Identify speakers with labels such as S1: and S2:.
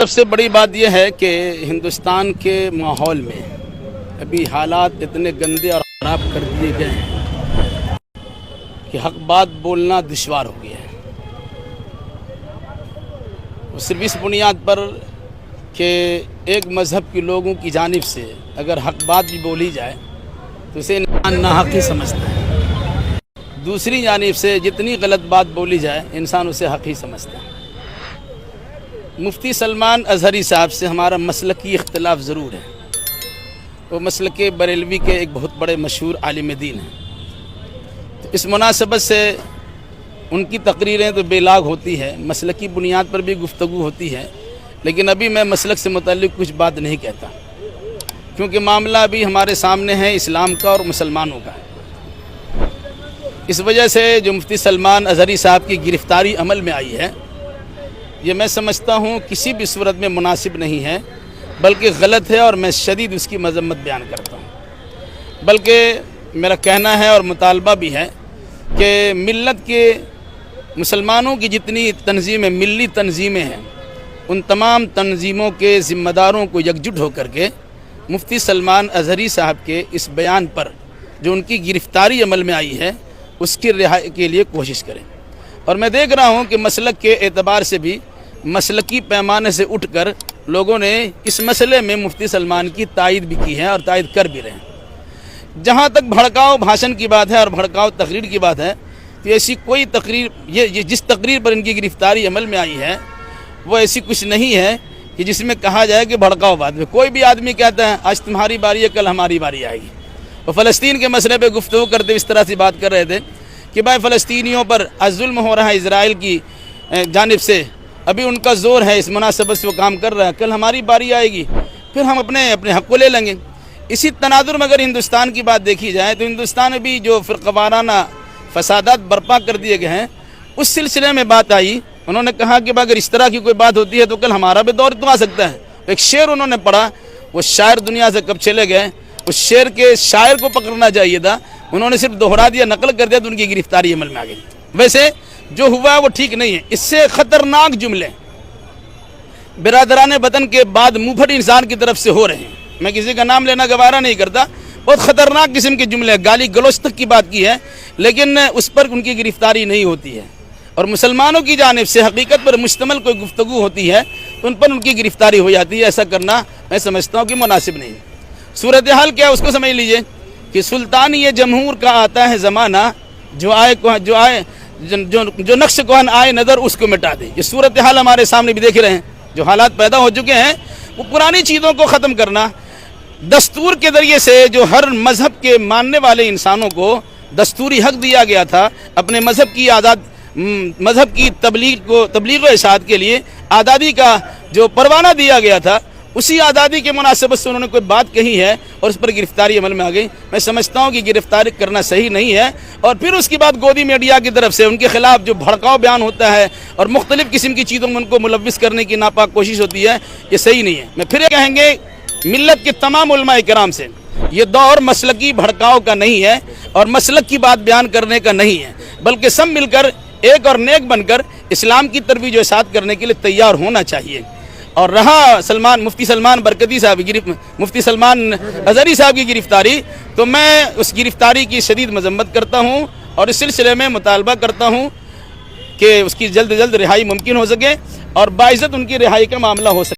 S1: سب سے بڑی بات یہ ہے کہ ہندوستان کے ماحول میں ابھی حالات اتنے گندے اور خراب کر دیے گئے ہیں کہ حق بات بولنا دشوار ہو گیا ہے۔ وہ صرف اس بنیاد پر کہ ایک مذہب کے لوگوں کی جانب سے اگر حق بات بھی بولی جائے تو اسے انسان ناحق ہی سمجھتا ہے، دوسری جانب سے جتنی غلط بات بولی جائے انسان اسے حق ہی سمجھتا ہے۔ مفتی سلمان اظہری صاحب سے ہمارا مسلکی اختلاف ضرور ہے، وہ مسلک بریلوی کے ایک بہت بڑے مشہور عالم دین ہیں، تو اس مناسبت سے ان کی تقریریں تو بے لاگ ہوتی ہے، مسلکی بنیاد پر بھی گفتگو ہوتی ہے، لیکن ابھی میں مسلک سے متعلق کچھ بات نہیں کہتا کیونکہ معاملہ ابھی ہمارے سامنے ہے اسلام کا اور مسلمانوں کا۔ اس وجہ سے جو مفتی سلمان اظہری صاحب کی گرفتاری عمل میں آئی ہے، یہ میں سمجھتا ہوں کسی بھی صورت میں مناسب نہیں ہے، بلکہ غلط ہے، اور میں شدید اس کی مذمت بیان کرتا ہوں۔ بلکہ میرا کہنا ہے اور مطالبہ بھی ہے کہ ملت کے مسلمانوں کی جتنی تنظیمیں، ملی تنظیمیں ہیں، ان تمام تنظیموں کے ذمہ داروں کو یکجٹ ہو کر کے مفتی سلمان اظہری صاحب کے اس بیان پر جو ان کی گرفتاری عمل میں آئی ہے اس کی رہائی کے لیے کوشش کریں۔ اور میں دیکھ رہا ہوں کہ مسلک کے اعتبار سے بھی مسلکی پیمانے سے اٹھ کر لوگوں نے اس مسئلے میں مفتی سلمان کی تائید بھی کی ہے اور تائید کر بھی رہے ہیں۔ جہاں تک بھڑکاؤ بھاشن کی بات ہے اور بھڑکاؤ تقریر کی بات ہے تو ایسی کوئی تقریر، یہ جس تقریر پر ان کی گرفتاری عمل میں آئی ہے وہ ایسی کچھ نہیں ہے کہ جس میں کہا جائے کہ بھڑکاؤ بات ہے۔ کوئی بھی آدمی کہتا ہے آج تمہاری باری ہے کل ہماری باری آئے گی۔ وہ فلسطین کے مسئلے پہ گفتگو کرتے اس طرح سے بات کر رہے تھے کہ بھائی فلسطینیوں پر ظلم ہو رہا ہے اسرائیل کی جانب سے، ابھی ان کا زور ہے، اس مناسبت سے وہ کام کر رہا ہے، کل ہماری باری آئے گی پھر ہم اپنے حق کو لے لیں گے۔ اسی تناظر میں اگر ہندوستان کی بات دیکھی جائے تو ہندوستان میں بھی جو فرقہ وارانہ فسادات برپا کر دیے گئے ہیں اس سلسلے میں بات آئی۔ انہوں نے کہا کہ اگر اس طرح کی کوئی بات ہوتی ہے تو کل ہمارا بھی دور تو آ سکتا ہے۔ ایک شعر انہوں نے پڑھا، وہ شاعر دنیا سے کب چلے گئے، اس شعر کے شاعر کو پکڑنا چاہیے تھا، انہوں نے صرف دوہرا دیا، نقل کر دیا تو ان کی گرفتاری عمل میں آ گئی۔ ویسے جو ہوا ہے وہ ٹھیک نہیں ہے، اس سے خطرناک جملے برادران وطن کے بعد منہ پھٹ انسان کی طرف سے ہو رہے ہیں۔ میں کسی کا نام لینا گوارا نہیں کرتا، بہت خطرناک قسم کے جملے، گالی گلوچ تک کی بات کی ہے، لیکن اس پر ان کی گرفتاری نہیں ہوتی ہے، اور مسلمانوں کی جانب سے حقیقت پر مشتمل کوئی گفتگو ہوتی ہے تو ان پر ان کی گرفتاری ہو جاتی ہے۔ ایسا کرنا میں سمجھتا ہوں کہ مناسب نہیں۔ صورتحال کیا اس کو سمجھ لیجئے کہ سلطانی جمہور کا آتا ہے زمانہ، جو نقش کہن آئے نظر اس کو مٹا دے۔ یہ صورتحال ہمارے سامنے بھی دیکھ رہے ہیں، جو حالات پیدا ہو چکے ہیں، وہ پرانی چیزوں کو ختم کرنا، دستور کے ذریعے سے جو ہر مذہب کے ماننے والے انسانوں کو دستوری حق دیا گیا تھا اپنے مذہب کی تبلیغ و ارشاد کے لیے آزادی کا جو پروانہ دیا گیا تھا، اسی آزادی کے مناسبت سے انہوں نے کوئی بات کہی ہے اور اس پر گرفتاری عمل میں آ گئی۔ میں سمجھتا ہوں کہ گرفتاری کرنا صحیح نہیں ہے، اور پھر اس کے بعد گودی میڈیا کی طرف سے ان کے خلاف جو بھڑکاؤ بیان ہوتا ہے اور مختلف قسم کی چیزوں میں ان کو ملوث کرنے کی ناپاک کوشش ہوتی ہے، یہ صحیح نہیں ہے۔ میں پھر یہ کہیں گے ملت کے تمام علماء کرام سے، یہ دور مسلکی بھڑکاؤ کا نہیں ہے اور مسلک کی بات بیان کرنے کا نہیں ہے، بلکہ سب مل کر ایک اور نیک بن کر اسلام کی ترویج و اشاعت کرنے کے لیے تیار ہونا چاہیے۔ اور رہا مفتی سلمان برکتی صاحب، مفتی سلمان اظہری صاحب کی گرفتاری، تو میں اس گرفتاری کی شدید مذمت کرتا ہوں اور اس سلسلے میں مطالبہ کرتا ہوں کہ اس کی جلد رہائی ممکن ہو سکے اور باعزت ان کی رہائی کا معاملہ ہو سکے۔